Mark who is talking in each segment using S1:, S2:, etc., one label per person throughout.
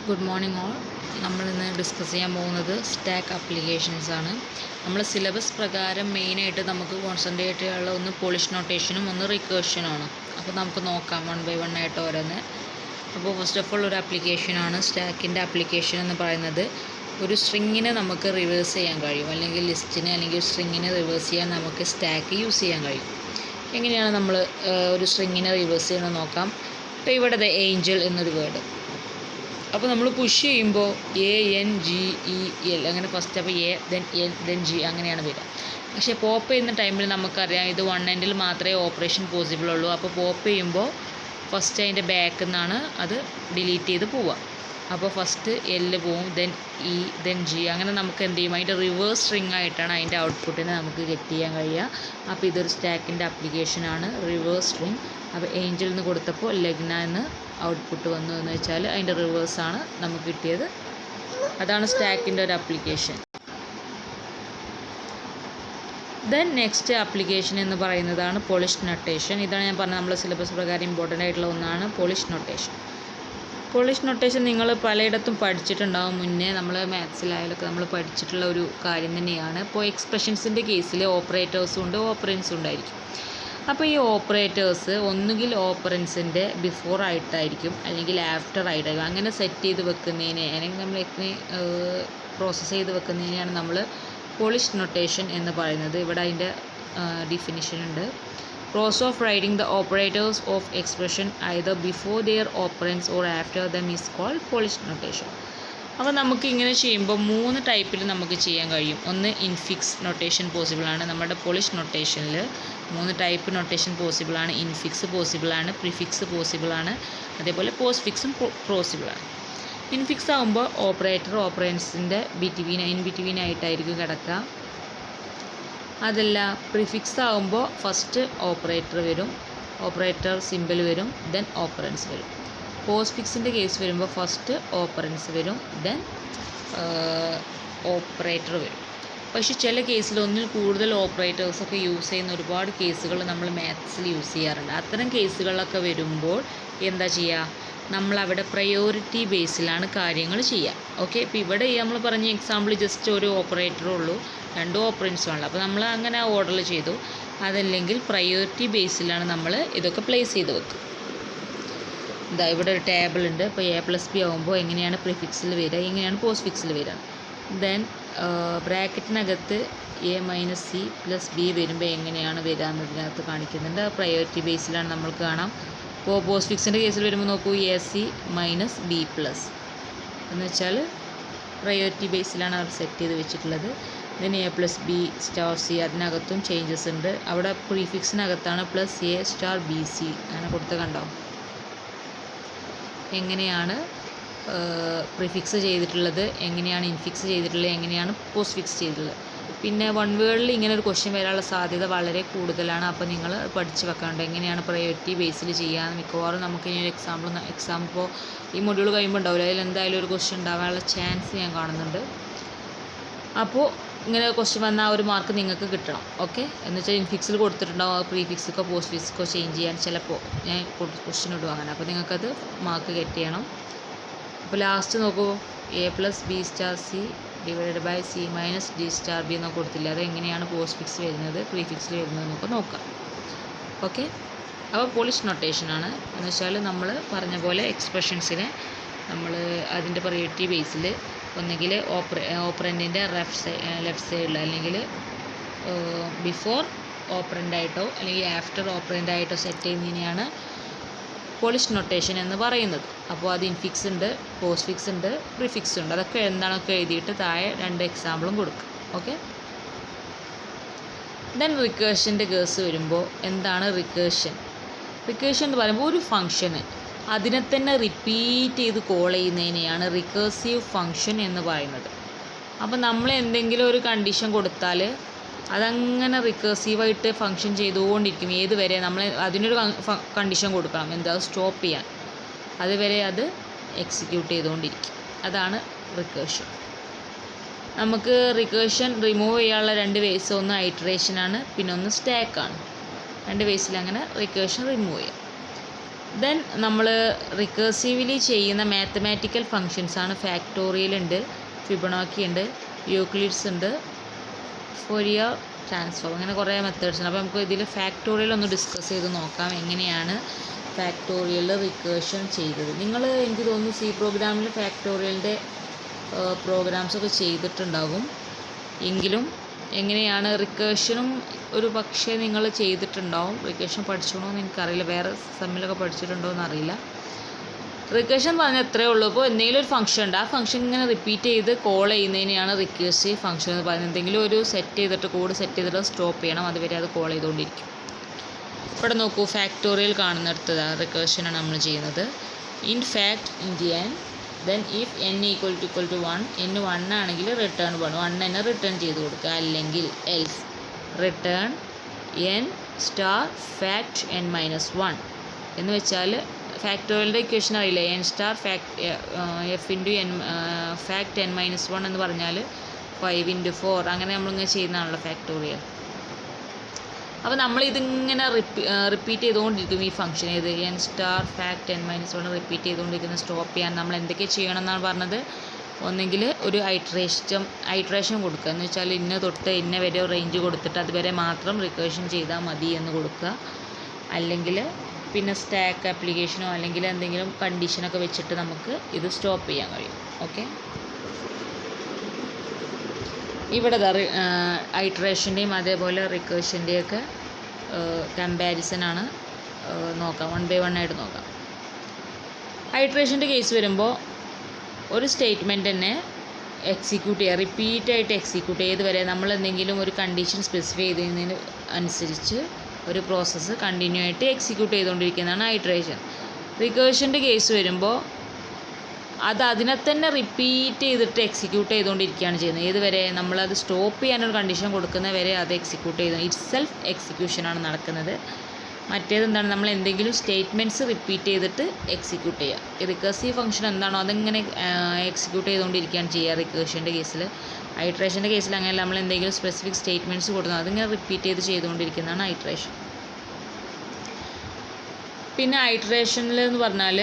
S1: Good morning all. നമ്മളിന്ന് discuss ചെയ്യാൻ പോകുന്നത് സ്റ്റാക്ക് ആപ്ലിക്കേഷൻസ് ആണ്. നമ്മൾ സിലബസ് പ്രകാരം മെയിനായിട്ട് നമുക്ക് കോൺസെൻട്രേറ്റ് ചെയ്യാനുള്ള ഒന്ന് പോളിഷ് നൊട്ടേഷനും ഒന്ന് റിക്കേർഷനുമാണ്. അപ്പോൾ നമുക്ക് നോക്കാം വൺ ബൈ വൺ ആയിട്ട് ഓരോന്ന്. അപ്പോൾ ഫസ്റ്റ് ഓഫ് ഓൾ ഒരു ആപ്ലിക്കേഷനാണ് സ്റ്റാക്കിൻ്റെ ആപ്ലിക്കേഷൻ എന്ന് പറയുന്നത്. ഒരു സ്ട്രിങ്ങിനെ നമുക്ക് റിവേഴ്സ് ചെയ്യാൻ കഴിയും, അല്ലെങ്കിൽ ലിസ്റ്റിനെ അല്ലെങ്കിൽ സ്ട്രിങ്ങിനെ റിവേഴ്സ് ചെയ്യാൻ നമുക്ക് സ്റ്റാക്ക് യൂസ് ചെയ്യാൻ കഴിയും. എങ്ങനെയാണ് നമ്മൾ ഒരു സ്ട്രിങ്ങിനെ റിവേഴ്സ് ചെയ്യുന്നത് നോക്കാം. ഇപ്പോൾ ഇവിടെ ഏഞ്ചൽ എന്നൊരു വേർഡ്, അപ്പോൾ നമ്മൾ പുഷ് ചെയ്യുമ്പോൾ ANGEL അങ്ങനെ ഫസ്റ്റ് അപ്പോൾ A then N then G അങ്ങനെയാണ് വരിക. പക്ഷേ പോപ്പ് ചെയ്യുന്ന ടൈമിൽ നമുക്കറിയാം ഇത് വൺ എൻഡിൽ മാത്രമേ ഓപ്പറേഷൻ പോസിബിൾ ഉള്ളൂ. അപ്പോൾ പോപ്പ് ചെയ്യുമ്പോൾ ഫസ്റ്റ് അതിൻ്റെ ബാക്കിൽ നിന്നാണ് അത് ഡിലീറ്റ് ചെയ്ത് പോവുക. അപ്പോൾ ഫസ്റ്റ് L പോവും, ദെൻ E then G അങ്ങനെ നമുക്ക് എന്ത് ചെയ്യും, അതിൻ്റെ റിവേഴ്സ് സ്ട്രിങ് ആയിട്ടാണ് അതിൻ്റെ ഔട്ട്പുട്ടിനെ നമുക്ക് ഗെറ്റ് ചെയ്യാൻ കഴിയുക. അപ്പോൾ ഇതൊരു സ്റ്റാക്കിൻ്റെ ആപ്ലിക്കേഷനാണ്, റിവേഴ്സ് സ്ട്രിങ്. അപ്പോൾ ഏഞ്ചൽ എന്ന് കൊടുത്തപ്പോൾ ലഗ്ന എന്ന് ഔട്ട്പുട്ട് വന്നു എന്ന് വെച്ചാൽ അതിൻ്റെ റിവേഴ്സാണ് നമുക്ക് കിട്ടിയത്. അതാണ് സ്റ്റാക്കിൻ്റെ ഒരു ആപ്ലിക്കേഷൻ. ദെൻ നെക്സ്റ്റ് ആപ്ലിക്കേഷൻ എന്ന് പറയുന്നതാണ് പോളിഷ് നൊട്ടേഷൻ. ഇതാണ് ഞാൻ പറഞ്ഞത് നമ്മുടെ സിലബസ് പ്രകാരം ഇമ്പോർട്ടൻ്റ് ആയിട്ടുള്ള ഒന്നാണ് പോളിഷ് നൊട്ടേഷൻ. പോളിഷ് നൊട്ടേഷൻ നിങ്ങൾ പലയിടത്തും പഠിച്ചിട്ടുണ്ടാകും, മുന്നേ നമ്മൾ മാത്സിലായാലൊക്കെ നമ്മൾ പഠിച്ചിട്ടുള്ള ഒരു കാര്യം തന്നെയാണ്. ഇപ്പോൾ എക്സ്പ്രഷൻസിൻ്റെ കേസിൽ ഓപ്പറേറ്റേഴ്സും ഉണ്ട് ഓപ്പറൻസും ഉണ്ടായിരിക്കും. അപ്പോൾ ഈ ഓപ്പറേറ്റേഴ്സ് ഒന്നുകിൽ ഓപ്പറൻസിൻ്റെ ബിഫോർ ആയിട്ടായിരിക്കും അല്ലെങ്കിൽ ആഫ്റ്റർ ആയിട്ടായിരിക്കും. അങ്ങനെ സെറ്റ് ചെയ്ത് വെക്കുന്നതിനെ അല്ലെങ്കിൽ നമ്മൾ പ്രോസസ്സ് ചെയ്ത് വെക്കുന്നതിനെയാണ് നമ്മൾ പോളിഷ് നൊട്ടേഷൻ എന്ന് പറയുന്നത്. ഇവിടെ അതിൻ്റെ ഡിഫിനിഷൻ ഉണ്ട്. Process of writing the operators of expression either before their operands or after them is called Polish notation. അപ്പോൾ നമുക്ക് ഇങ്ങനെ ചെയ്യുമ്പോൾ 3 ടൈപ്പിൽ നമുക്ക് ചെയ്യാൻ കഴിയും. ഒന്ന് ഇൻഫിക്സ് നൊട്ടേഷൻ പോസിബിളാണ്. നമ്മുടെ പോളിഷ് നൊട്ടേഷനിൽ 3 ടൈപ്പ് നൊട്ടേഷൻ പോസിബിളാണ്. ഇൻഫിക്സ് പോസിബിളാണ്, പ്രിഫിക്സ് പോസിബിളാണ്, അതേപോലെ പോസ്റ്റ് ഫിക്സും പോസിബിളാണ്. ഇൻഫിക്സ് ആകുമ്പോൾ ഓപ്പറേറ്റർ ഓപ്പറൻസിൻ്റെ ഇൻ ബിറ്റ്വീൻ ആയിട്ടായിരിക്കും കിടക്കുക. അതല്ല പ്രിഫിക്സ് ആകുമ്പോൾ ഫസ്റ്റ് ഓപ്പറേറ്റർ വരും, ഓപ്പറേറ്റർ സിമ്പിൾ വരും, ദെൻ ഓപ്പറൻസ് വരും. പോസ്റ്റ് ഫിക്സിൻ്റെ കേസ് വരുമ്പോൾ ഫസ്റ്റ് ഓപ്പറൻസ് വരും, ദെൻ ഓപ്പറേറ്റർ വരും. പക്ഷേ ചില കേസിൽ ഒന്നിൽ കൂടുതൽ ഓപ്പറേറ്റേഴ്സൊക്കെ യൂസ് ചെയ്യുന്ന ഒരുപാട് കേസുകൾ നമ്മൾ മാത്സിൽ യൂസ് ചെയ്യാറുണ്ട്. അത്തരം കേസുകളൊക്കെ വരുമ്പോൾ എന്താ ചെയ്യുക, നമ്മളവിടെ പ്രയോറിറ്റി ബേസിലാണ് കാര്യങ്ങൾ ചെയ്യുക. ഓക്കെ, ഇപ്പോൾ ഇവിടെ നമ്മൾ പറഞ്ഞ എക്സാമ്പിൾ ജസ്റ്റ് ഒരു ഓപ്പറേറ്ററേ ഉള്ളൂ, 2 ഓപ്പറൻസുമാണ്. അപ്പോൾ നമ്മൾ അങ്ങനെ ഓർഡറിൽ ചെയ്തു. അതല്ലെങ്കിൽ പ്രയോറിറ്റി ബേസിലാണ് നമ്മൾ ഇതൊക്കെ പ്ലേസ് ചെയ്ത് വെക്കുക. ഇതാ ഇവിടെ ഒരു ടേബിൾ ഉണ്ട്. ഇപ്പോൾ A+B ആകുമ്പോൾ എങ്ങനെയാണ് പ്രിഫിക്സിൽ വരിക, എങ്ങനെയാണ് പോസ്റ്റ് ഫിക്സിൽ വരിക. ദെൻ ബ്രാക്കറ്റിനകത്ത് A-C+B വരുമ്പോൾ എങ്ങനെയാണ് വരിക എന്നതിനകത്ത് കാണിക്കുന്നുണ്ട്. പ്രയോറിറ്റി ബേസിലാണ് നമ്മൾക്ക് കാണാം. ഇപ്പോൾ പോസ്റ്റ് ഫിക്സിൻ്റെ കേസിൽ വരുമ്പോൾ നോക്കൂ, AC-B+ എന്ന് വെച്ചാൽ പ്രയോറിറ്റി ബേസിലാണ് അവർ സെറ്റ് ചെയ്ത് വെച്ചിട്ടുള്ളത്. ദെൻ A+B*C അതിനകത്തും ചേഞ്ചസ് ഉണ്ട്. അവിടെ പ്രീഫിക്സിനകത്താണ് +A*BC അങ്ങനെ കൊടുത്ത് കണ്ടോ എങ്ങനെയാണ് പ്രിഫിക്സ് ചെയ്തിട്ടുള്ളത്, എങ്ങനെയാണ് ഇൻഫിക്സ് ചെയ്തിട്ടുള്ളത്, എങ്ങനെയാണ് പോസ്റ്റ് ഫിക്സ് ചെയ്തിട്ടുള്ളത്. പിന്നെ വൺ വേർഡിൽ ഇങ്ങനെ ഒരു ക്വസ്റ്റ്യൻ വരാനുള്ള സാധ്യത വളരെ കൂടുതലാണ്. അപ്പോൾ നിങ്ങൾ പഠിച്ച് വെക്കാണ്ട് എങ്ങനെയാണ് പ്രയോറിറ്റി ബേസിൽ ചെയ്യാൻ. മിക്കവാറും നമുക്ക് ഇനി ഒരു എക്സാം ഇപ്പോൾ ഈ മൊഡ്യൂൾ കഴിയുമ്പോൾ ഉണ്ടാവില്ല, അതിൽ എന്തായാലും ഒരു ക്വസ്റ്റ്യൻ ഉണ്ടാകാനുള്ള ചാൻസ് ഞാൻ കാണുന്നുണ്ട്. അപ്പോൾ ഇങ്ങനെ ക്വസ്റ്റ്യൻ വന്നാൽ ഒരു മാർക്ക് നിങ്ങൾക്ക് കിട്ടണം. ഓക്കെ, എന്ന് വെച്ചാൽ ഇൻഫിക്സിൽ കൊടുത്തിട്ടുണ്ടാവും, അത് പ്രീഫിക്സിക്കോ പോസ്റ്റ് ഫിക്സിക്കോ ചേഞ്ച് ചെയ്യാൻ ചിലപ്പോൾ ഞാൻ ക്വസ്റ്റ്യൻ ഇടും അങ്ങനെ. അപ്പോൾ നിങ്ങൾക്കത് മാർക്ക് ഗെറ്റ് ചെയ്യണം. അപ്പോൾ ലാസ്റ്റ് നോക്കൂ, A+B*C / C-D*B എന്നൊക്കെ കൊടുത്തില്ല. അത് എങ്ങനെയാണ് പോസ്റ്റ് ഫിക്സ് വരുന്നത് പ്രീഫിക്സിൽ വരുന്നത് എന്നൊക്കെ നോക്കാം. ഓക്കെ, അപ്പോൾ പോളിഷ് നൊട്ടേഷനാണ് എന്ന് വെച്ചാൽ നമ്മൾ പറഞ്ഞ പോലെ എക്സ്പ്രഷൻസിനെ നമ്മൾ അതിൻ്റെ പ്രയോറിറ്റി ബേസിൽ ഒന്നുകിൽ ഓപ്പറൻറ്റിൻ്റെ ലെഫ്റ്റ് സൈഡിൽ അല്ലെങ്കിൽ ബിഫോർ ഓപ്പറൻ്റായിട്ടോ അല്ലെങ്കിൽ ആഫ്റ്റർ ഓപ്പറൻ്റായിട്ടോ സെറ്റ് ചെയ്യുന്നതിനെയാണ് പോളിഷ് നൊട്ടേഷൻ എന്ന് പറയുന്നത്. അപ്പോൾ അത് ഇൻഫിക്സ് ഉണ്ട്, പോസ്റ്റ് ഫിക്സ് ഉണ്ട്, പ്രിഫിക്സ് ഉണ്ട്. അതൊക്കെ എന്താണൊക്കെ എഴുതിയിട്ട് താഴെ 2 എക്സാമ്പിളും കൊടുക്കും. ഓക്കെ, ദെൻ റിക്കേഷൻ്റെ കേസ് വരുമ്പോൾ എന്താണ് റിക്കേഷൻ എന്ന് പറയുമ്പോൾ ഒരു ഫംഗ്ഷന് അതിനെ തന്നെ റിപ്പീറ്റ് ചെയ്ത് കോൾ ചെയ്യുന്നതിനെയാണ് റിക്കേഴ്സീവ് ഫംഗ്ഷൻ എന്ന് പറയുന്നത്. അപ്പോൾ നമ്മൾ എന്തെങ്കിലും ഒരു കണ്ടീഷൻ കൊടുത്താൽ അതങ്ങനെ റിക്കേഴ്സീവായിട്ട് ഫംഗ്ഷൻ ചെയ്തുകൊണ്ടിരിക്കും. ഏതുവരെ നമ്മൾ അതിനൊരു കണ്ടീഷൻ കൊടുക്കണം, എന്താ സ്റ്റോപ്പ് ചെയ്യാൻ, അതുവരെ അത് എക്സിക്യൂട്ട് ചെയ്തുകൊണ്ടിരിക്കും. അതാണ് റിക്കേഷൻ. നമുക്ക് റിക്കേഷൻ റിമൂവ് ചെയ്യാനുള്ള 2 വേസ്, ഒന്ന് ഐറ്ററേഷനാണ്, പിന്നെ ഒന്ന് സ്റ്റാക്കാണ്. 2 വേസിൽ അങ്ങനെ റിക്കേഷൻ റിമൂവ് ചെയ്യാം. ദെൻ നമ്മൾ റിക്കേഴ്സീവ്ലി ചെയ്യുന്ന മാത്തമാറ്റിക്കൽ ഫങ്ഷൻസ് ആണ് ഫാക്ടോറിയൽ ഉണ്ട്, ഫിബൊനാച്ചി ഉണ്ട്, യൂക്ലിഡ്സ് ഉണ്ട്, ഫോറിയർ ട്രാൻസ്ഫോം, അങ്ങനെ കുറേ മെത്തേഡ്സ് ഉണ്ട്. അപ്പോൾ നമുക്ക് ഇതിൽ ഫാക്ടോറിയൽ ഒന്ന് ഡിസ്കസ് ചെയ്ത് നോക്കാം, എങ്ങനെയാണ് ഫാക്ടോറിയൽ റിക്കേർഷൻ ചെയ്തത്. നിങ്ങൾ എനിക്ക് തോന്നുന്നു സി പ്രോഗ്രാമിൽ ഫാക്ടോറിയലിൻ്റെ പ്രോഗ്രാംസൊക്കെ ചെയ്തിട്ടുണ്ടാകും. എങ്കിലും എങ്ങനെയാണ് റിക്കേർഷനും ഒരു പക്ഷേ നിങ്ങൾ ചെയ്തിട്ടുണ്ടാവും. റിക്കേർഷൻ പഠിച്ചോണോ എന്ന് എനിക്കറിയില്ല, വേറെ സെമ്മിലൊക്കെ പഠിച്ചിട്ടുണ്ടോ എന്നറിയില്ല. റിക്കേർഷൻ പറഞ്ഞാൽ എത്രയേ ഉള്ളൂ. ഇപ്പോൾ എന്തെങ്കിലും ഒരു ഫംഗ്ഷൻ ഉണ്ട്, ആ ഫംഗ്ഷൻ ഇങ്ങനെ റിപ്പീറ്റ് ചെയ്ത് കോൾ ചെയ്യുന്നതിനെയാണ് റിക്കേഴ്സീവ് ഫംഗ്ഷൻ എന്ന് പറയുന്നത്. എന്തെങ്കിലും ഒരു സെറ്റ് ചെയ്തിട്ട് കോഡ് സെറ്റ് ചെയ്തിട്ട് സ്റ്റോപ്പ് ചെയ്യണം, അതുവരെ അത് കോൾ ചെയ്തുകൊണ്ടിരിക്കും. ഇവിടെ നോക്കൂ, ഫാക്ടോറിയൽ കാണുന്നിടത്തതാണ് റിക്കേർഷനാണ് നമ്മൾ ചെയ്യുന്നത്. In fact int n, then if n = 1, n 1 ആണെങ്കിൽ റിട്ടേൺ 1 തന്നെ റിട്ടേൺ ചെയ്ത് കൊടുക്കുക, അല്ലെങ്കിൽ else return n star fact n-1 എന്ന് വെച്ചാൽ ഫാക്ടോറിയലിൻ്റെ ഇക്വേഷൻ അറിയില്ല, n star f into n fact n-1 എന്ന് പറഞ്ഞാൽ 5 × 4 അങ്ങനെ നമ്മളിങ്ങനെ ചെയ്യുന്നതാണല്ലോ ഫാക്ടോറിയൽ. അപ്പോൾ നമ്മളിതിങ്ങനെ റിപ്പീറ്റ് ചെയ്തുകൊണ്ടിരിക്കും ഈ ഫംഗ്ഷൻ, ഏത് n star fact n-1 repeat ചെയ്തുകൊണ്ടിരിക്കുന്ന സ്റ്റോപ്പ് ചെയ്യാൻ നമ്മൾ എന്തൊക്കെ ചെയ്യണം എന്നാണ് പറഞ്ഞത്. ഒന്നെങ്കിൽ ഒരു ഐട്രേഷൻ കൊടുക്കുക, എന്ന് വെച്ചാൽ ഇന്ന തൊട്ട് ഇന്ന വരെ റേഞ്ച് കൊടുത്തിട്ട് അതുവരെ മാത്രം റിക്കേർഷൻ ചെയ്താൽ മതി എന്ന് കൊടുക്കുക. അല്ലെങ്കിൽ പിന്നെ സ്റ്റാക്ക് ആപ്ലിക്കേഷനോ അല്ലെങ്കിൽ എന്തെങ്കിലും കണ്ടീഷനൊക്കെ വെച്ചിട്ട് നമുക്ക് ഇത് സ്റ്റോപ്പ് ചെയ്യാൻ കഴിയും. ഓക്കെ, ഇവിടെ ഐട്രേഷൻ്റെയും അതേപോലെ റിക്കേർഷൻ്റെയൊക്കെ കമ്പാരിസനാണ് നോക്കാം, 1 by 1 ആയിട്ട് നോക്കാം. ഐട്രേഷൻ്റെ കേസ് വരുമ്പോൾ ഒരു സ്റ്റേറ്റ്മെൻറ്റ് തന്നെ എക്സിക്യൂട്ട് ചെയ്യുക, റിപ്പീറ്റായിട്ട് എക്സിക്യൂട്ട് ചെയ്ത് വരെ നമ്മൾ എന്തെങ്കിലും ഒരു കണ്ടീഷൻ സ്പെസിഫൈ ചെയ്യുന്നതിന് അനുസരിച്ച് ഒരു പ്രോസസ്സ് കണ്ടിന്യൂ ആയിട്ട് എക്സിക്യൂട്ട് ചെയ്തുകൊണ്ടിരിക്കുന്നതാണ് ഐട്രേഷൻ. റിക്കേർഷൻ്റെ കേസ് വരുമ്പോൾ അത് അതിനെ തന്നെ റിപ്പീറ്റ് ചെയ്തിട്ട് എക്സിക്യൂട്ട് ചെയ്തുകൊണ്ടിരിക്കുകയാണ് ചെയ്യുന്നത്. ഏതുവരെ നമ്മളത് സ്റ്റോപ്പ് ചെയ്യാനൊരു കണ്ടീഷൻ കൊടുക്കുന്ന വരെ അത് എക്സിക്യൂട്ട് ചെയ്തു, ഇറ്റ് സെൽഫ് എക്സിക്യൂഷനാണ് നടക്കുന്നത്. മറ്റേതെന്താണ്, നമ്മൾ എന്തെങ്കിലും സ്റ്റേറ്റ്മെൻറ്റ്സ് റിപ്പീറ്റ് ചെയ്തിട്ട് എക്സിക്യൂട്ട് ചെയ്യുക. ഈ റിക്കേഴ്സീവ് ഫംഗ്ഷൻ എന്താണോ അതിങ്ങനെ എക്സിക്യൂട്ട് ചെയ്തുകൊണ്ടിരിക്കുകയാണ് ചെയ്യുക റിക്കേർഷൻ്റെ കേസിൽ. ഐട്രേഷൻ്റെ കേസിൽ അങ്ങനെയല്ല, നമ്മൾ എന്തെങ്കിലും സ്പെസിഫിക് സ്റ്റേറ്റ്മെൻറ്റ്സ് കൊടുക്കുന്നത് അതിങ്ങനെ റിപ്പീറ്റ് ചെയ്തുകൊണ്ടിരിക്കുന്നതാണ് ഐട്രേഷൻ. പിന്നെ ഐട്രേഷനിൽ എന്ന് പറഞ്ഞാൽ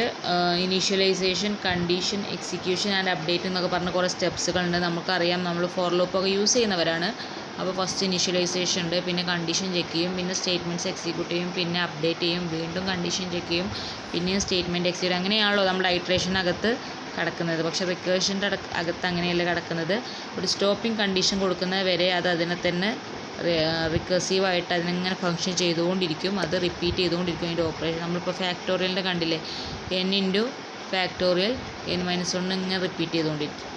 S1: initialisation, condition, execution and update എന്നൊക്കെ പറഞ്ഞ കുറേ സ്റ്റെപ്സുകളുണ്ട്. നമുക്കറിയാം, നമ്മൾ ഫോർ ലൂപ്പൊക്കെ യൂസ് ചെയ്യുന്നവരാണ്. അപ്പോൾ ഫസ്റ്റ് ഇനീഷ്യലൈസേഷൻ ഉണ്ട്, പിന്നെ കണ്ടീഷൻ ചെക്ക് ചെയ്യും, പിന്നെ സ്റ്റേറ്റ്മെൻറ്റ്സ് എക്സിക്യൂട്ട് ചെയ്യും, പിന്നെ അപ്ഡേറ്റ് ചെയ്യും, വീണ്ടും കണ്ടീഷൻ ചെക്ക് ചെയ്യും, പിന്നെയും സ്റ്റേറ്റ്മെൻറ്റ് എക്സിക്യൂട്ട്. അങ്ങനെയാണല്ലോ നമ്മുടെ ഐട്രേഷനകത്ത് കിടക്കുന്നത്. പക്ഷേ റിക്കേർഷൻ്റെ അകത്ത് അങ്ങനെയല്ല കിടക്കുന്നത്. ഒരു സ്റ്റോപ്പിംഗ് കണ്ടീഷൻ കൊടുക്കുന്നത് വരെ അത് അതിനെ തന്നെ റിക്കേഴ്സീവായിട്ട് അതിനിങ്ങനെ ഫങ്ഷൻ ചെയ്തുകൊണ്ടിരിക്കും, അത് റിപ്പീറ്റ് ചെയ്തുകൊണ്ടിരിക്കും അതിൻ്റെ ഓപ്പറേഷൻ. നമ്മളിപ്പോൾ ഫാക്ടോറിയലിൻ്റെ കണ്ടില്ലേ, n × ഫാക്ടോറിയൽ n-1 ഇങ്ങനെ റിപ്പീറ്റ് ചെയ്തുകൊണ്ടിരിക്കും.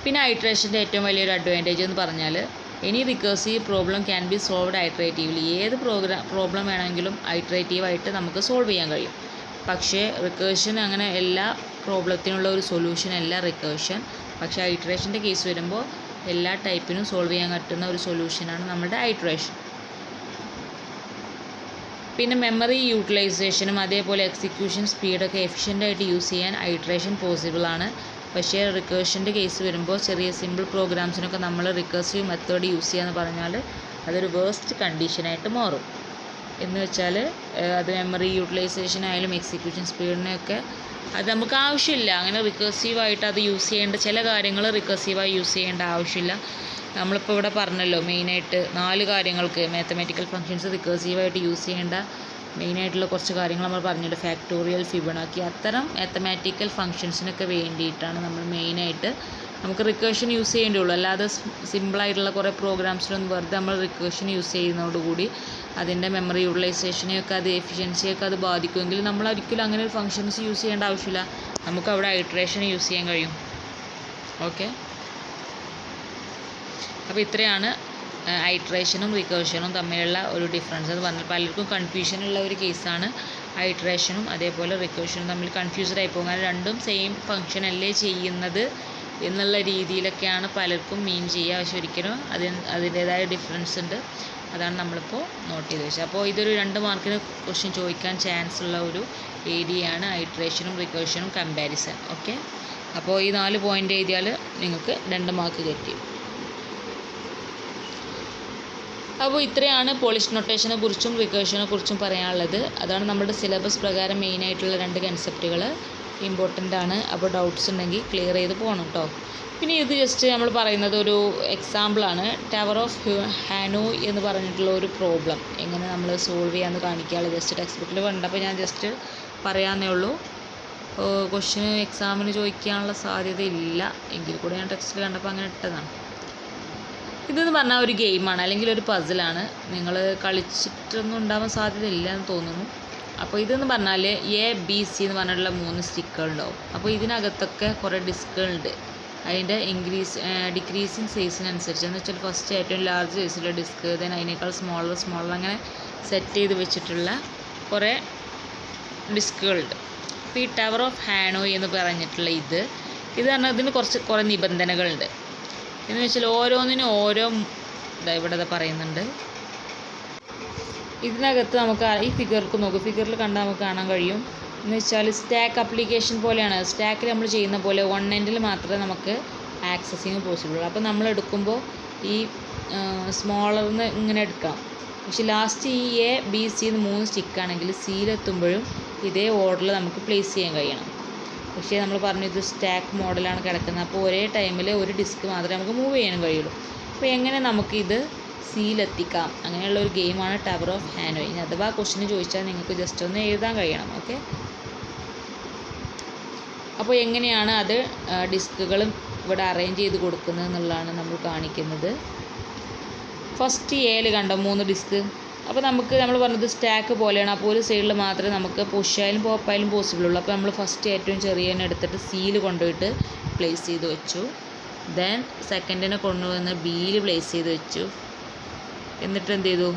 S1: പിന്നെ ഐട്രേഷൻ്റെ ഏറ്റവും വലിയൊരു അഡ്വാൻറ്റേജ് എന്ന് പറഞ്ഞാൽ any recursive problem can be solved iteratively. ഏത് പ്രോബ്ലം വേണമെങ്കിലും ഐട്രേറ്റീവായിട്ട് നമുക്ക് സോൾവ് ചെയ്യാൻ കഴിയും. പക്ഷേ റിക്കേർഷൻ അങ്ങനെ എല്ലാ പ്രോബ്ലത്തിനുള്ള ഒരു സൊല്യൂഷൻ അല്ല റിക്കേർഷൻ. പക്ഷേ ഐട്രേഷൻ്റെ കേസ് വരുമ്പോൾ എല്ലാ ടൈപ്പിനും സോൾവ് ചെയ്യാൻ പറ്റുന്ന ഒരു സൊല്യൂഷനാണ് നമ്മുടെ ഐട്രേഷൻ. പിന്നെ മെമ്മറി യൂട്ടിലൈസേഷനും അതേപോലെ എക്സിക്യൂഷൻ സ്പീഡൊക്കെ എഫിഷ്യൻ്റായിട്ട് യൂസ് ചെയ്യാൻ ഐട്രേഷൻ പോസിബിളാണ്. പക്ഷേ റിക്കേർഷൻ്റെ കേസ് വരുമ്പോൾ ചെറിയ സിമ്പിൾ പ്രോഗ്രാംസിനൊക്കെ നമ്മൾ റിക്കേഴ്സീവ് മെത്തേഡ് യൂസ് ചെയ്യാന്ന് പറഞ്ഞാൽ അതൊരു വേസ്റ്റ് കണ്ടീഷനായിട്ട് മാറും. എന്ന് വെച്ചാൽ അത് മെമ്മറി യൂട്ടിലൈസേഷൻ ആയാലും എക്സിക്യൂഷൻ സ്പീഡിനെയൊക്കെ അത് നമുക്ക് ആവശ്യമില്ല. അങ്ങനെ റിക്കേഴ്സീവായിട്ട് അത് യൂസ് ചെയ്യേണ്ട ചില കാര്യങ്ങൾ റിക്കേഴ്സീവായി യൂസ് ചെയ്യേണ്ട ആവശ്യമില്ല. നമ്മളിപ്പോൾ ഇവിടെ പറഞ്ഞല്ലോ, മെയിനായിട്ട് 4 കാര്യങ്ങൾക്ക് മാത്തമാറ്റിക്കൽ ഫങ്ഷൻസ് റിക്കേഴ്സീവായിട്ട് യൂസ് ചെയ്യേണ്ട മെയിനായിട്ടുള്ള കുറച്ച് കാര്യങ്ങൾ നമ്മൾ പറഞ്ഞിട്ട് ഫാക്ടോറിയൽ, ഫിബൊനാച്ചി അത്തരം മാത്തമാറ്റിക്കൽ ഫങ്ഷൻസിനൊക്കെ വേണ്ടിയിട്ടാണ് നമ്മൾ മെയിനായിട്ട് നമുക്ക് റിക്കേർഷൻ യൂസ് ചെയ്യേണ്ടതുള്ളൂ. അല്ലാതെ സിമ്പിളായിട്ടുള്ള കുറേ പ്രോഗ്രാംസിലൊന്നും വെറുതെ നമ്മൾ റിക്കേർഷൻ യൂസ് ചെയ്യുന്നതോടുകൂടി അതിൻ്റെ മെമ്മറി യൂട്ടിലൈസേഷനെയൊക്കെ അത് എഫിഷ്യൻസിയൊക്കെ അത് ബാധിക്കുമെങ്കിൽ നമ്മൾ ഒരിക്കലും അങ്ങനെ ഒരു ഫങ്ഷൻസ് യൂസ് ചെയ്യേണ്ട ആവശ്യമില്ല. നമുക്ക് അവിടെ ഐട്രേഷൻ യൂസ് ചെയ്യാൻ കഴിയും. ഓക്കെ, അപ്പോൾ ഇത്രയാണ് ഐട്രേഷനും റിക്കേർഷനും തമ്മിലുള്ള ഒരു ഡിഫറൻസ് എന്ന് പറഞ്ഞാൽ പലർക്കും കൺഫ്യൂഷനുള്ള ഒരു കേസാണ് ഐട്രേഷനും അതേപോലെ റിക്കേർഷനും തമ്മിൽ കൺഫ്യൂസ്ഡ് ആയി പോകും. കാരണം രണ്ടും സെയിം ഫങ്ഷൻ അല്ലേ ചെയ്യുന്നത് എന്നുള്ള രീതിയിലൊക്കെയാണ് പലർക്കും മീൻ ചെയ്യുക. പക്ഷെ ഒരിക്കലും അതിൻ്റേതായ ഡിഫറൻസ് ഉണ്ട്. അതാണ് നമ്മളിപ്പോൾ നോട്ട് ചെയ്ത് വെച്ചത്. അപ്പോൾ ഇതൊരു 2 മാർക്കിന് ക്വസ്റ്റ്യൻ ചോദിക്കാൻ ചാൻസ് ഉള്ള ഒരു ഏരിയയാണ് ഐട്രേഷനും റിക്കേർഷനും കമ്പാരിസൺ. ഓക്കെ, അപ്പോൾ ഈ 4 പോയിൻ്റ് എഴുതിയാൽ നിങ്ങൾക്ക് 2 മാർക്ക് കിട്ടി. അപ്പോൾ ഇത്രയാണ് പോളിഷ് നൊട്ടേഷനെ കുറിച്ചും റിക്കേഷനെ കുറിച്ചും പറയാനുള്ളത്. അതാണ് നമ്മുടെ സിലബസ് പ്രകാരം മെയിനായിട്ടുള്ള 2 കൺസെപ്റ്റുകൾ ഇമ്പോർട്ടൻ്റ് ആണ്. അപ്പോൾ ഡൗട്ട്സ് ഉണ്ടെങ്കിൽ ക്ലിയർ ചെയ്ത് പോകണം കേട്ടോ. പിന്നെ ഇത് ജസ്റ്റ് നമ്മൾ പറയുന്നത് ഒരു എക്സാമ്പിളാണ്. ടവർ ഓഫ് ഹാനോയ് എന്ന് പറഞ്ഞിട്ടുള്ള ഒരു പ്രോബ്ലം എങ്ങനെ നമ്മൾ സോൾവ് ചെയ്യാമെന്ന് കാണിക്കാനുള്ള ജസ്റ്റ് ടെക്സ്റ്റ് ബുക്കിൽ കണ്ടപ്പോൾ ഞാൻ ജസ്റ്റ് പറയാമെന്നേ ഉള്ളൂ. ക്വസ്റ്റ്യന് എക്സാമിന് ചോദിക്കാനുള്ള സാധ്യതയില്ല എങ്കിൽ കൂടെ ഞാൻ ടെക്സ്റ്റിൽ കണ്ടപ്പോൾ അങ്ങനെ ഇട്ടതാണ്. ഇതെന്ന് പറഞ്ഞാൽ ഒരു ഗെയിമാണ് അല്ലെങ്കിൽ ഒരു പസിലാണ്. നിങ്ങൾ കളിച്ചിട്ടൊന്നും ഉണ്ടാവാൻ സാധ്യതയില്ല എന്ന് തോന്നുന്നു. അപ്പോൾ ഇതെന്ന് പറഞ്ഞാൽ ABC എന്ന് പറഞ്ഞിട്ടുള്ള 3 സ്റ്റിക്കുകളുണ്ടാവും. അപ്പോൾ ഇതിനകത്തൊക്കെ കുറേ ഡിസ്കുകളുണ്ട്. അതിൻ്റെ ഡിക്രീസിങ് സൈസിനനുസരിച്ച് എന്ന് വെച്ചാൽ ഫസ്റ്റ് ഏറ്റവും ലാർജ് സൈസിലുള്ള ഡിസ്ക്, ദെൻ അതിനേക്കാൾ സ്മോളർ അങ്ങനെ സെറ്റ് ചെയ്ത് വെച്ചിട്ടുള്ള കുറേ ഡിസ്കുകളുണ്ട്. അപ്പോൾ ഈ ടവർ ഓഫ് ഹാനോയ് എന്ന് പറഞ്ഞിട്ടുള്ള ഇത് പറഞ്ഞാൽ ഇതിന് കുറേ നിബന്ധനകളുണ്ട്. എന്ന് വെച്ചാൽ ഓരോന്നിനും ഓരോ ഇവിടെ പറയുന്നുണ്ട്. ഇതിനകത്ത് നമുക്ക് ഈ ഫിഗർക്ക് നോക്കും, ഫിഗറിൽ കണ്ടാൽ നമുക്ക് കാണാൻ കഴിയും. എന്ന് വെച്ചാൽ സ്റ്റാക്ക് ആപ്ലിക്കേഷൻ പോലെയാണ്. സ്റ്റാക്കിൽ നമ്മൾ ചെയ്യുന്ന പോലെ 1 എൻഡിൽ മാത്രമേ നമുക്ക് ആക്സസിങ് പോസിബിൾ ഉള്ളൂ. അപ്പോൾ നമ്മൾ എടുക്കുമ്പോൾ ഈ സ്മോളർന്ന് ഇങ്ങനെ എടുക്കാം. പക്ഷെ ലാസ്റ്റ് ഈ ABC എന്ന് 3 സ്റ്റിക്കാണെങ്കിൽ സിയിലെത്തുമ്പോഴും ഇതേ ഓർഡറിൽ നമുക്ക് പ്ലേസ് ചെയ്യാൻ കഴിയണം. പക്ഷേ നമ്മൾ പറഞ്ഞു ഇത് സ്റ്റാക്ക് മോഡലാണ് കിടക്കുന്നത്. അപ്പോൾ ഒരേ ടൈമിൽ ഒരു ഡിസ്ക് മാത്രമേ നമുക്ക് മൂവ് ചെയ്യാനും കഴിയുള്ളൂ. അപ്പോൾ എങ്ങനെ നമുക്കിത് സിയിലെത്തിക്കാം, അങ്ങനെയുള്ള ഒരു ഗെയിമാണ് ടവർ ഓഫ് ഹാനോയ്. ഇനി അഥവാ ക്വസ്റ്റിന് ചോദിച്ചാൽ നിങ്ങൾക്ക് ജസ്റ്റ് ഒന്ന് എഴുതാൻ കഴിയണം. ഓക്കെ, അപ്പോൾ എങ്ങനെയാണ് അത് ഡിസ്കുകളും ഇവിടെ അറേഞ്ച് ചെയ്ത് കൊടുക്കുന്നത് എന്നുള്ളതാണ് നമ്മൾ കാണിക്കുന്നത്. ഫസ്റ്റ് Aയിൽ കണ്ടോ 3 ഡിസ്ക്. അപ്പോൾ നമ്മൾ പറഞ്ഞത് സ്റ്റാക്ക് പോലെയാണ്. അപ്പോൾ ഒരു സൈഡിൽ മാത്രമേ നമുക്ക് പുഷായാലും പോപ്പായാലും പോസിബിൾ ഉള്ളൂ. അപ്പോൾ നമ്മൾ ഫസ്റ്റ് ഏറ്റവും ചെറിയതിനെ എടുത്തിട്ട് സിയിൽ കൊണ്ടുപോയിട്ട് പ്ലേസ് ചെയ്ത് വെച്ചു. ദെൻ സെക്കൻഡിനെ കൊണ്ടുവന്ന് Bയിൽ പ്ലേസ് ചെയ്ത് വെച്ചു. എന്നിട്ട് എന്ത് ചെയ്തു,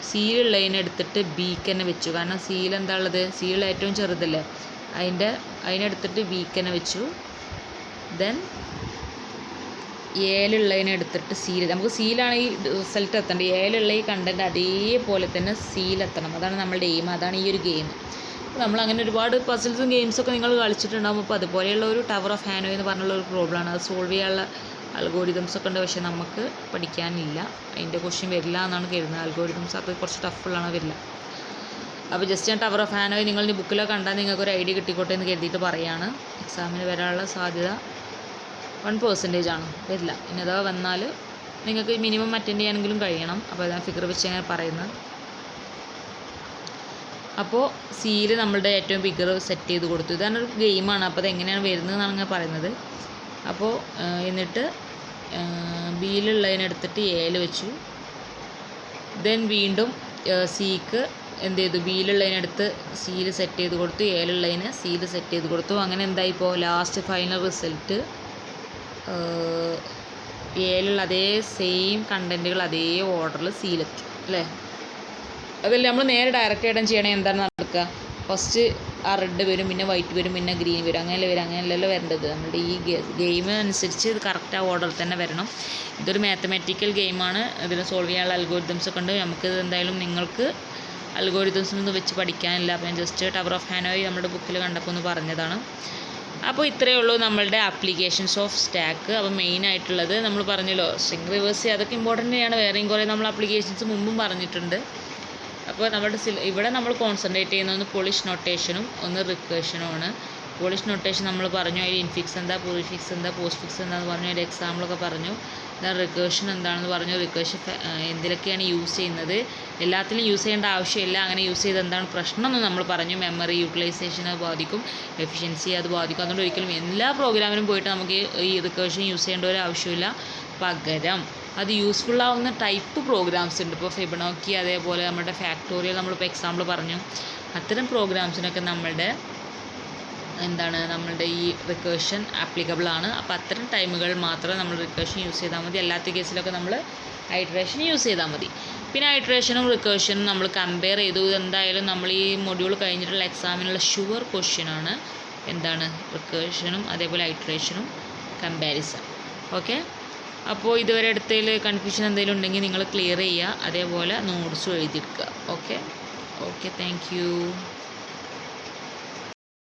S1: സിയിലുള്ളതിനെ എടുത്തിട്ട് Bക്ക് തന്നെ വെച്ചു. കാരണം സിയിൽ എന്താ ഉള്ളത്, സിയിൽ ഏറ്റവും ചെറുതല്ലേ, അതിനെടുത്തിട്ട് Bക്ക് തന്നെ വെച്ചു. ദെൻ Aയിലുള്ളതിനെ എടുത്തിട്ട് സിയിൽ, നമുക്ക് സിയിലാണ് ഈ റിസൾട്ട് എത്തേണ്ടത്. Aയിലുള്ള ഈ കണ്ടൻറ്റ് അതേപോലെ തന്നെ സിയിലെത്തണം. അതാണ് നമ്മളുടെ എയിം, അതാണ് ഈ ഒരു ഗെയിം. നമ്മൾ അങ്ങനെ ഒരുപാട് പസിൽസും ഗെയിംസൊക്കെ നിങ്ങൾ കളിച്ചിട്ടുണ്ടാകും. അപ്പോൾ അതുപോലെയുള്ള ഒരു ടവർ ഓഫ് ഹാനോയ് എന്ന് പറഞ്ഞുള്ള ഒരു പ്രോബ്ലമാണ്. അത് സോൾവ് ചെയ്യാനുള്ള അൽഗോരിതംസ് ഒക്കെ ഉണ്ട്, പക്ഷേ നമുക്ക് പഠിക്കാനില്ല. അതിൻ്റെ ക്വസ്റ്റ്യൻ വരില്ല എന്നാണ് കരുതുന്നത്. അൽഗോരിതംസ് അത് കുറച്ച് ടഫുള്ളാണ് വരില്ല. അപ്പോൾ ജസ്റ്റ് ഞാൻ ടവർ ഓഫ് ഹാനോയ് നിങ്ങൾ ഈ ബുക്കിലൊക്കെ കണ്ടാൽ നിങ്ങൾക്ക് ഒരു ഐഡിയ കിട്ടിക്കോട്ടെ എന്ന് കരുതിയിട്ട് പറയുകയാണ്. എക്സാമിന് വരാനുള്ള സാധ്യത 1% ആണ്, വരില്ല. ഇനി അഥവാ വന്നാൽ നിങ്ങൾക്ക് മിനിമം അറ്റൻഡ് ചെയ്യാനെങ്കിലും കഴിയണം. അപ്പോൾ ഞാൻ ഫിഗർ വെച്ച് അങ്ങനെ പറയുന്നത്. അപ്പോൾ സിയിൽ നമ്മളുടെ ഏറ്റവും ഫിഗർ സെറ്റ് ചെയ്ത് കൊടുത്തു. ഇതാണ് ഒരു ഗെയിമാണ്. അപ്പോൾ അതെങ്ങനെയാണ് വരുന്നതെന്നാണ് ഞാൻ പറയുന്നത്. അപ്പോൾ എന്നിട്ട് Bയിലുള്ളതിനെടുത്തിട്ട് Aയിൽ വെച്ചു. ദെൻ വീണ്ടും സിക്ക് എന്ത് ചെയ്തു, Bയിലുള്ളതിനെടുത്ത് സിയിൽ സെറ്റ് ചെയ്ത് കൊടുത്തു, Aയിലുള്ളതിനെ സിയിൽ സെറ്റ് ചെയ്ത് കൊടുത്തു. അങ്ങനെ എന്തായി, ഇപ്പോൾ ലാസ്റ്റ് ഫൈനൽ റിസൾട്ട് Aയിലുള്ള അതേ സെയിം കണ്ടൻറ്റുകൾ അതേ ഓർഡറിൽ സിയിലെത്തി അല്ലേ. അതല്ലേ നമ്മൾ നേരെ ഡയറക്റ്റ് ആയിട്ട് ചെയ്യണേ എന്താണ് നടക്കുക, ഫസ്റ്റ് ആ റെഡ് വരും, പിന്നെ വൈറ്റ് വരും, പിന്നെ ഗ്രീൻ വരും, അങ്ങനെയല്ലല്ലോ വരേണ്ടത്. നമ്മുടെ ഈ ഗെയിം അനുസരിച്ച് ഇത് കറക്റ്റ് ആ ഓർഡറിൽ തന്നെ വരണം. ഇതൊരു മാത്തമാറ്റിക്കൽ ഗെയിമാണ്. ഇതിന് സോൾവ് ചെയ്യാനുള്ള അൽഗോരിതംസ് ഒക്കെ ഉണ്ട്. നമുക്കിത് എന്തായാലും നിങ്ങൾക്ക് അൽഗോരിതംസ് ഒന്നും വെച്ച് പഠിക്കാനില്ല. അപ്പോൾ ഞാൻ ജസ്റ്റ് ടവർ ഓഫ് ഹാനോയ് നമ്മുടെ ബുക്കിൽ കണ്ടപ്പോൾ ഒന്ന് പറഞ്ഞതാണ്. അപ്പോൾ ഇത്രയേ ഉള്ളൂ നമ്മളുടെ ആപ്ലിക്കേഷൻസ് ഓഫ് സ്റ്റാക്ക്. അപ്പോൾ മെയിൻ ആയിട്ടുള്ളത് നമ്മൾ പറഞ്ഞല്ലോ സ്ട്രിംഗ് റിവേഴ്സ്, അതൊക്കെ ഇമ്പോർട്ടൻ്റ് ആണ്. വേറെയും കുറേ നമ്മൾ ആപ്ലിക്കേഷൻസ് മുമ്പും പറഞ്ഞിട്ടുണ്ട്. അപ്പോൾ നമ്മുടെ ഇവിടെ നമ്മൾ കോൺസെൻട്രേറ്റ് ചെയ്യുന്ന ഒന്ന് പോളിഷ് നൊട്ടേഷനും ഒന്ന് റിക്കേഷനുമാണ്. പോളിഷ് നൊട്ടേഷൻ നമ്മൾ പറഞ്ഞു, അതിൽ ഇൻഫിക്സ് എന്താ, പ്രീഫിക്സ് എന്താ, പോസ്റ്റ് ഫിക്സ് എന്താന്ന് പറഞ്ഞു, അതിൻ്റെ എക്സാമ്പിളൊക്കെ പറഞ്ഞു. എന്നാൽ റിക്കേഷൻ എന്താണെന്ന് പറഞ്ഞു. റിക്കേഷൻ എന്തിലൊക്കെയാണ് യൂസ് ചെയ്യുന്നത്, എല്ലാത്തിലും യൂസ് ചെയ്യേണ്ട ആവശ്യമില്ല, അങ്ങനെ യൂസ് ചെയ്ത് എന്താണ് പ്രശ്നം എന്ന് നമ്മൾ പറഞ്ഞു. മെമ്മറി യൂട്ടിലൈസേഷൻ അത് ബാധിക്കും, എഫിഷ്യൻസി അത് ബാധിക്കും. അതുകൊണ്ട് ഒരിക്കലും എല്ലാ പ്രോഗ്രാമിനും പോയിട്ട് നമുക്ക് ഈ റിക്കേഷൻ യൂസ് ചെയ്യേണ്ട ഒരു ആവശ്യമില്ല. പകരം അത് യൂസ്ഫുൾ ആവുന്ന ടൈപ്പ് പ്രോഗ്രാംസ് ഉണ്ട്. ഇപ്പോൾ ഫിബൊനാച്ചി, അതേപോലെ നമ്മുടെ ഫാക്ടോറിയൽ നമ്മളിപ്പോൾ എക്സാമ്പിൾ പറഞ്ഞു. അത്തരം പ്രോഗ്രാംസിനൊക്കെ നമ്മളുടെ ഈ റിക്കേഷൻ ആപ്ലിക്കബിൾ ആണ്. അപ്പോൾ അത്തരം ടൈമുകൾ മാത്രമേ നമ്മൾ റിക്കേഷൻ യൂസ് ചെയ്താൽ മതി. അല്ലാത്ത കേസിലൊക്കെ നമ്മൾ ഐട്രേഷൻ യൂസ് ചെയ്താൽ മതി. പിന്നെ ഐട്രേഷനും റിക്കേഷനും നമ്മൾ കമ്പയർ ചെയ്തു. എന്തായാലും നമ്മൾ ഈ മൊഡ്യൂൾ കഴിഞ്ഞിട്ടുള്ള എക്സാമിനുള്ള ഷുവർ ക്വസ്റ്റ്യനാണ് റിക്കേഷനും അതേപോലെ ഐട്രേഷനും കമ്പാരിസൺ. ഓക്കെ, അപ്പോൾ ഇതുവരെ എടുത്തതിൽ കൺഫ്യൂഷൻ എന്തെങ്കിലും ഉണ്ടെങ്കിൽ നിങ്ങൾ ക്ലിയർ ചെയ്യുക. അതേപോലെ നോട്ട്സും എഴുതിയെടുക്കുക. Okay, thank U.